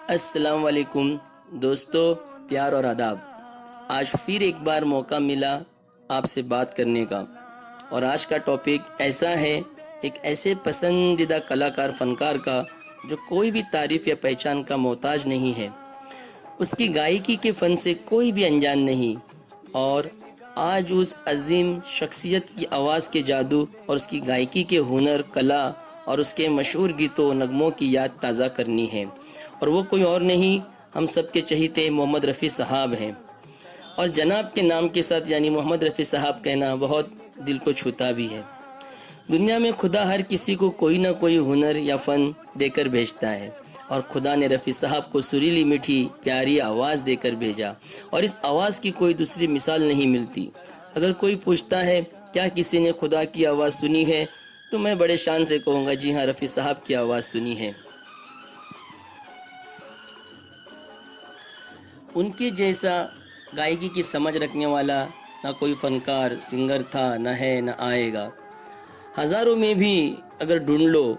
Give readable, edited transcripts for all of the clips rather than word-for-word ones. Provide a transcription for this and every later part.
अस्सलाम वालेकुम दोस्तों, प्यार और आदाब। आज फिर एक बार मौका मिला आपसे बात करने का। और आज का टॉपिक ऐसा है, एक ऐसे पसंदीदा कलाकार फनकार का जो कोई भी तारीफ या पहचान का मोहताज नहीं है। उसकी गायकी के फ़न से कोई भी अनजान नहीं। और आज उस अजीम शख्सियत की आवाज़ के जादू और उसकी गायकी के हुनर, कला और उसके मशहूर गीतों नगमों की याद ताज़ा करनी है। और वो कोई और नहीं, हम सब के चहीते मोहम्मद रफ़ी साहब हैं। और जनाब के नाम के साथ यानी मोहम्मद रफ़ी साहब कहना बहुत दिल को छूता भी है। दुनिया में खुदा हर किसी को कोई ना कोई हुनर या फ़न देकर भेजता है, और खुदा ने रफ़ी साहब को सुरीली मीठी प्यारी आवाज़ देकर भेजा, और इस आवाज़ की कोई दूसरी मिसाल नहीं मिलती। अगर कोई पूछता है क्या किसी ने खुदा की आवाज़ सुनी है, तो मैं बड़े शान से कहूँगा जी हाँ, रफ़ी साहब की आवाज़ सुनी है। उनके जैसा गायकी की समझ रखने वाला ना कोई फनकार सिंगर था, ना है, ना आएगा। हज़ारों में भी अगर ढूंढ लो,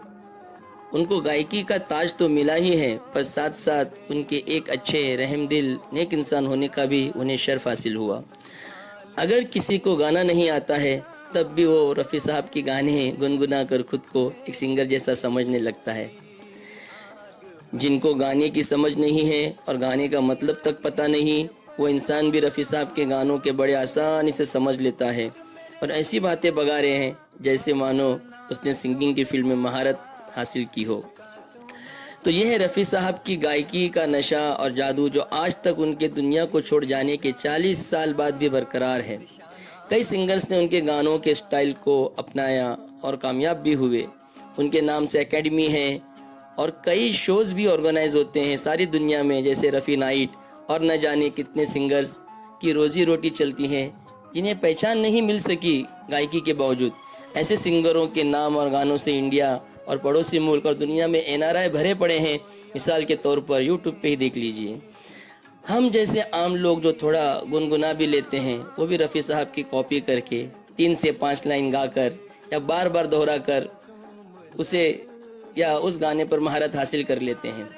उनको गायकी का ताज तो मिला ही है, पर साथ साथ उनके एक अच्छे रहमदिल नेक इंसान होने का भी उन्हें शर्फ हासिल हुआ। अगर किसी को गाना नहीं आता है, तब भी वो रफ़ी साहब के गाने गुनगुना कर खुद को एक सिंगर जैसा समझने लगता है। जिनको गाने की समझ नहीं है और गाने का मतलब तक पता नहीं, वो इंसान भी रफ़ी साहब के गानों के बड़े आसानी से समझ लेता है, और ऐसी बातें बगा रहे हैं जैसे मानो उसने सिंगिंग की फील्ड में महारत हासिल की हो। तो यह है रफ़ी साहब की गायकी का नशा और जादू, जो आज तक उनके दुनिया को छोड़ जाने के 40 साल बाद भी बरकरार है। कई सिंगर्स ने उनके गानों के स्टाइल को अपनाया और कामयाब भी हुए। उनके नाम से एकेडमी है और कई शोज़ भी ऑर्गेनाइज होते हैं सारी दुनिया में, जैसे रफ़ी नाइट, और न जाने कितने सिंगर्स की रोज़ी रोटी चलती है जिन्हें पहचान नहीं मिल सकी गायकी के बावजूद। ऐसे सिंगरों के नाम और गानों से इंडिया और पड़ोसी मुल्क और दुनिया में एनआरआई भरे पड़े हैं। मिसाल के तौर पर यूट्यूब पे ही देख लीजिए। हम जैसे आम लोग जो थोड़ा गुनगुना भी लेते हैं, वो भी रफ़ी साहब की कॉपी करके 3 से 5 लाइन गाकर या बार बार दोहरा कर उसे या उस गाने पर महारत हासिल कर लेते हैं।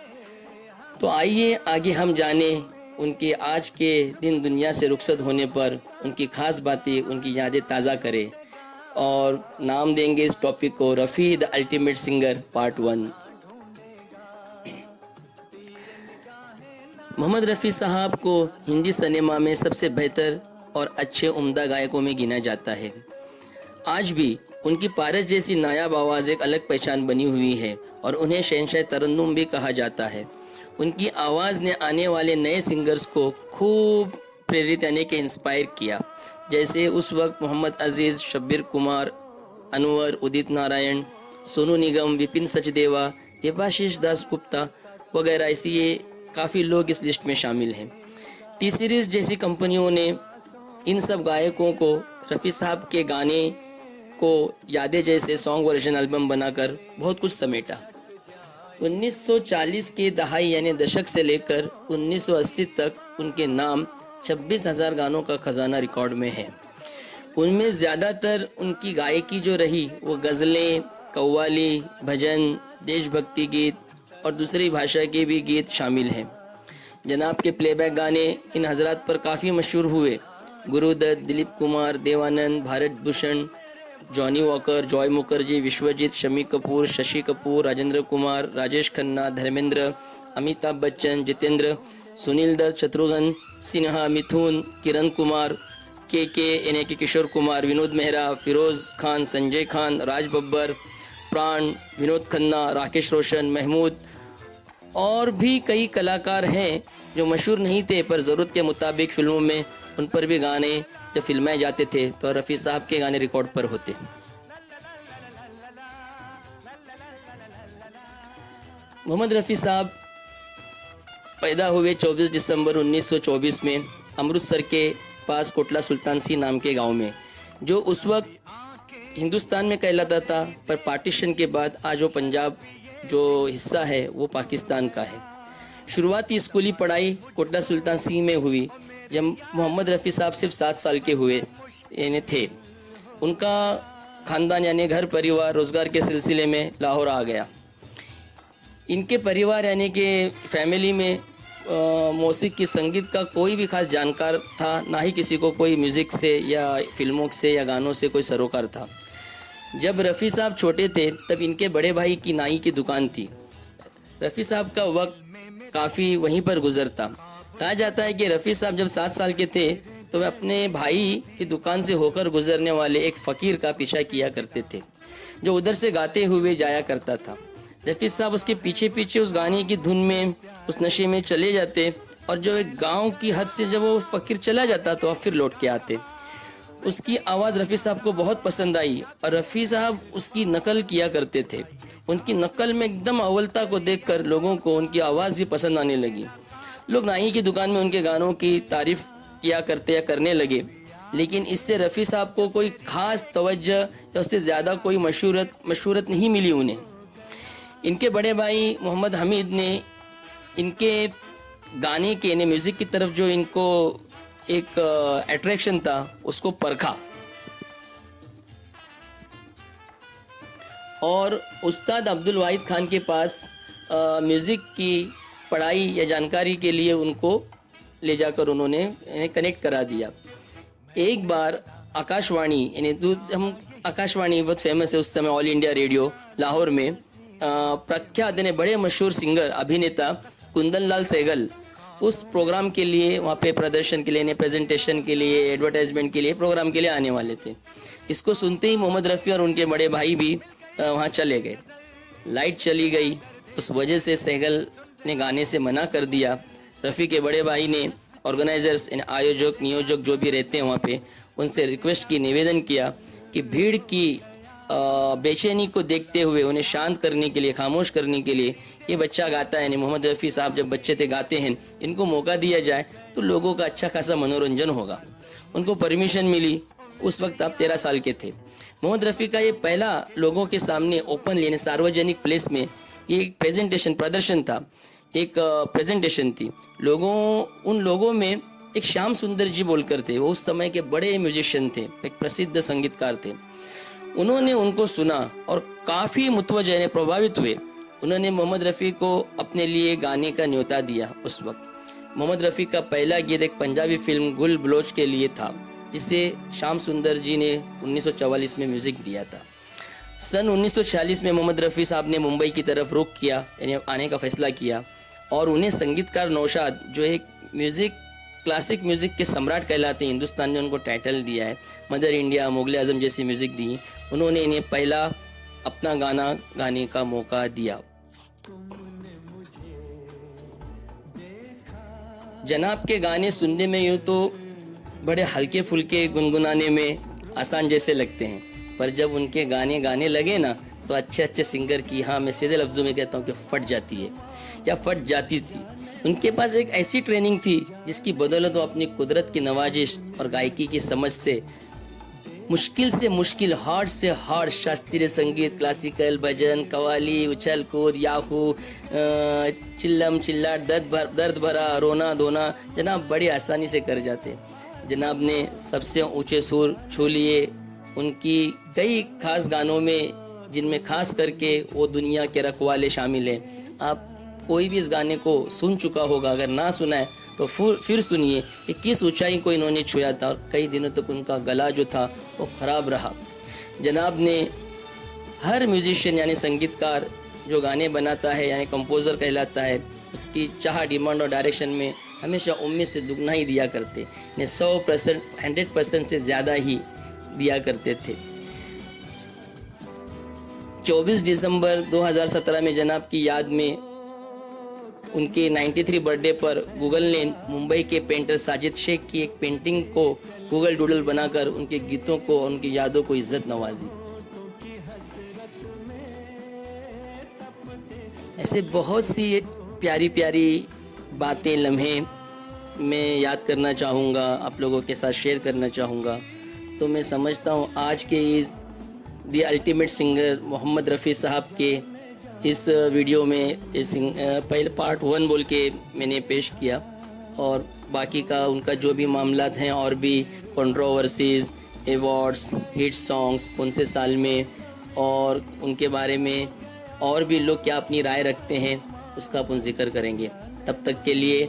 तो आइए आगे हम जाने उनके आज के दिन दुनिया से रुखसत होने पर उनकी ख़ास बातें, उनकी यादें ताज़ा करें, और नाम देंगे इस टॉपिक को Rafi the ultimate singer part 1। Mohammad Rafi sahab को हिंदी सिनेमा में सबसे बेहतर और अच्छे उम्दा गायकों में गिना जाता है। आज भी उनकी पारस जैसी नायाब आवाज़ एक अलग पहचान बनी हुई है, और उन्हें शहंशाह तरन्नुम भी कहा जाता है। उनकी आवाज़ ने आने वाले नए सिंगर्स को खूब प्रेरित यानी कि इंस्पायर किया, जैसे उस वक्त मोहम्मद अजीज़, शब्बीर कुमार, अनवर, उदित नारायण, सोनू निगम, विपिन सचदेवा, देवाशीष दास गुप्ता वगैरह। ऐसी ये काफ़ी लोग इस लिस्ट में शामिल हैं। टी सीरीज़ जैसी कंपनियों ने इन सब गायकों को रफ़ी साहब के गाने को यादें जैसे सॉन्ग वर्जन एल्बम बनाकर बहुत कुछ समेटा। 1940 के दहाई यानी दशक से लेकर 1980 तक उनके नाम 26,000 गानों का खजाना रिकॉर्ड में है। उनमें ज़्यादातर उनकी गायकी जो रही वो गज़लें, कव्वाली, भजन, देशभक्ति गीत और दूसरी भाषा के भी गीत शामिल हैं। जनाब के प्लेबैक गाने इन हजरात पर काफ़ी मशहूर हुए। गुरुदत्त, दिलीप कुमार, देवानंद, भारत भूषण, जॉनी वॉकर, जॉय मुखर्जी, विश्वजीत, शमी कपूर, शशि कपूर, राजेंद्र कुमार, राजेश खन्ना, धर्मेंद्र, अमिताभ बच्चन, जितेंद्र, सुनील दत्त, शत्रुघ्न सिन्हा, मिथुन, किरण कुमार, के यानी कि किशोर कुमार, विनोद मेहरा, फिरोज़ खान, संजय खान, राज बब्बर, प्राण, विनोद खन्ना, राकेश रोशन, महमूद और भी कई कलाकार हैं जो मशहूर नहीं थे, पर ज़रूरत के मुताबिक फ़िल्मों में उन पर भी गाने जब फिल्माए जाते थे तो रफ़ी साहब के गाने रिकॉर्ड पर होते। मोहम्मद रफ़ी साहब पैदा हुए 24 दिसंबर 1924 में अमृतसर के पास कोटला सुल्तान सी नाम के गांव में, जो उस वक्त हिंदुस्तान में कहलाता था, पर पार्टीशन के बाद आज वो पंजाब जो हिस्सा है वो पाकिस्तान का है। शुरुआती स्कूली पढ़ाई कोटला सुल्तान सी में हुई जब मोहम्मद रफ़ी साहब सिर्फ 7 साल के हुए यानी थे। उनका ख़ानदान यानी घर परिवार रोज़गार के सिलसिले में लाहौर आ गया। इनके परिवार यानी कि फैमिली में मौसीकी संगीत का कोई भी खास जानकार था, ना ही किसी को कोई म्यूज़िक से या फिल्मों से या गानों से कोई सरोकार था। जब रफ़ी साहब छोटे थे तब इनके बड़े भाई की नाई की दुकान थी। रफ़ी साहब का वक्त काफ़ी वहीं पर गुजरता। कहा जाता है कि रफ़ी साहब जब 7 साल के थे तो वे अपने भाई की दुकान से होकर गुजरने वाले एक फ़कीर का पीछा किया करते थे, जो उधर से गाते हुए जाया करता था। रफ़ी साहब उसके पीछे पीछे उस गाने की धुन में, उस नशे में चले जाते और जो एक गांव की हद से जब वो फ़कीर चला जाता तो अब फिर लौट के आते। उसकी आवाज़ रफ़ी साहब को बहुत पसंद आई और रफ़ी साहब उसकी नकल किया करते थे। उनकी नकल में एकदम अव्वलता को देखकर लोगों को उनकी आवाज़ भी पसंद आने लगी। लोग नाई की दुकान में उनके गानों की तारीफ़ किया करते या करने लगे, लेकिन इससे रफ़ी साहब को कोई ख़ास तवज्जो या उससे ज़्यादा कोई मशहूरत नहीं मिली उन्हें। इनके बड़े भाई मोहम्मद हमीद ने इनके गाने के यानी म्यूज़िक की तरफ जो इनको एक अट्रैक्शन था उसको परखा और उस्ताद अब्दुल वाहिद खान के पास म्यूज़िक की पढ़ाई या जानकारी के लिए उनको ले जाकर उन्होंने कनेक्ट करा दिया। एक बार आकाशवाणी यानी हम आकाशवाणी बहुत फेमस है उस समय, ऑल इंडिया रेडियो लाहौर में प्रख्यात यानी बड़े मशहूर सिंगर अभिनेता कुंदन लाल सहगल उस प्रोग्राम के लिए वहाँ पे प्रदर्शन के लिए, प्रेजेंटेशन के लिए, एडवर्टाइजमेंट के लिए, प्रोग्राम के लिए आने वाले थे। इसको सुनते ही मोहम्मद रफ़ी और उनके बड़े भाई भी वहाँ चले गए। लाइट चली गई, उस वजह से सहगल ने गाने से मना कर दिया। रफ़ी के बड़े भाई ने ऑर्गेनाइजर्स यानी आयोजक नियोजक जो भी रहते हैं वहाँ पे, उनसे रिक्वेस्ट की, निवेदन किया कि भीड़ की बेचैनी को देखते हुए उन्हें शांत करने के लिए, खामोश करने के लिए, ये बच्चा गाता है यानी मोहम्मद रफ़ी साहब जब बच्चे थे गाते हैं, इनको मौका दिया जाए तो लोगों का अच्छा खासा मनोरंजन होगा। उनको परमिशन मिली। उस वक्त आप 13 साल के थे। मोहम्मद रफ़ी का ये पहला लोगों के सामने ओपन यानी सार्वजनिक प्लेस में ये एक प्रदर्शन था, एक प्रेजेंटेशन थी। उन लोगों में एक श्याम सुंदर जी बोलकर थे, वो उस समय के बड़े म्यूजिशियन थे, एक प्रसिद्ध संगीतकार थे। उन्होंने उनको सुना और काफ़ी मुतवज्जह यानी प्रभावित हुए। उन्होंने मोहम्मद रफ़ी को अपने लिए गाने का न्योता दिया। उस वक्त मोहम्मद रफ़ी का पहला गीत एक पंजाबी फिल्म गुल बलोच के लिए था, जिसे श्याम सुंदर जी ने 1944 में म्यूज़िक दिया था। सन 1946 में मोहम्मद रफ़ी साहब ने मुंबई की तरफ रुख किया यानी आने का फ़ैसला किया और उन्हें संगीतकार नौशाद, जो एक क्लासिक म्यूज़िक के सम्राट कहलाते हैं, हिंदुस्तान ने उनको टाइटल दिया है, मदर इंडिया, मुगल आज़म जैसी म्यूज़िक दी। उन्होंने इन्हें पहला अपना गाना गाने का मौका दिया। जनाब के गाने सुनने में यूँ तो बड़े हल्के फुल्के गुनगुनाने में आसान जैसे लगते हैं, पर जब उनके गाने गाने लगे ना तो अच्छे सिंगर की, हाँ मैं सीधे लफ्ज़ों में कहता हूँ कि फट जाती है या फट जाती थी। उनके पास एक ऐसी ट्रेनिंग थी जिसकी बदौलत वो अपनी कुदरत की नवाजिश और गायकी की समझ से मुश्किल, हार्ड से हार्ड शास्त्रीय संगीत, क्लासिकल, भजन, कव्वाली, उछल कूद, याहू, चिल्लम चिल्लाट, दर्द भरा, रोना धोना जनाब बड़ी आसानी से कर जाते। जनाब ने सबसे ऊंचे सुर छू लिए उनकी कई खास गानों में, जिनमें खास करके वो दुनिया के रखवाले शामिल हैं। आप कोई भी इस गाने को सुन चुका होगा, अगर ना सुना है तो फिर सुनिए कि किस ऊंचाई को इन्होंने छुआ था और कई दिनों तक उनका गला जो था वो ख़राब रहा। जनाब ने हर म्यूजिशियन यानी संगीतकार जो गाने बनाता है यानी कंपोज़र कहलाता है, उसकी चाह, डिमांड और डायरेक्शन में हमेशा उम्मीद से दुगना ही दिया करते, 100%, 100% से ज़्यादा ही दिया करते थे। 24 दिसंबर 2017 में जनाब की याद में उनके 93 बर्थडे पर गूगल ने मुंबई के पेंटर साजिद शेख की एक पेंटिंग को गूगल डूडल बनाकर उनके गीतों को और उनकी यादों को इज्जत नवाजी। ऐसे बहुत सी प्यारी प्यारी बातें, लम्हे मैं याद करना चाहूँगा, आप लोगों के साथ शेयर करना चाहूँगा। तो मैं समझता हूँ आज के इस the ultimate singer Mohammad Rafi sahab के इस वीडियो में पहले पार्ट 1 बोल के मैंने पेश किया और बाकी का उनका जो भी मामलात हैं और भी कंट्रोवर्सीज़, अवार्ड्स, हिट सॉन्ग्स कौन से साल में और उनके बारे में और भी लोग क्या अपनी राय रखते हैं उसका अपन जिक्र करेंगे। तब तक के लिए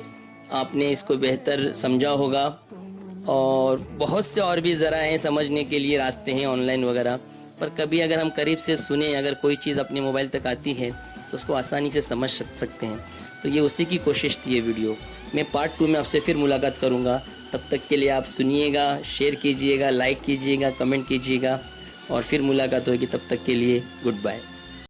आपने इसको बेहतर समझा होगा, और बहुत से और भी ज़रा हैं समझने के लिए रास्ते हैं ऑनलाइन वगैरह, पर कभी अगर हम करीब से सुने, अगर कोई चीज़ अपने मोबाइल तक आती है तो उसको आसानी से समझ सकते हैं। तो ये उसी की कोशिश थी ये वीडियो। मैं पार्ट 2 में आपसे फिर मुलाकात करूँगा। तब तक के लिए आप सुनिएगा, शेयर कीजिएगा, लाइक कीजिएगा, कमेंट कीजिएगा, और फिर मुलाकात होगी। तब तक के लिए गुड बाय।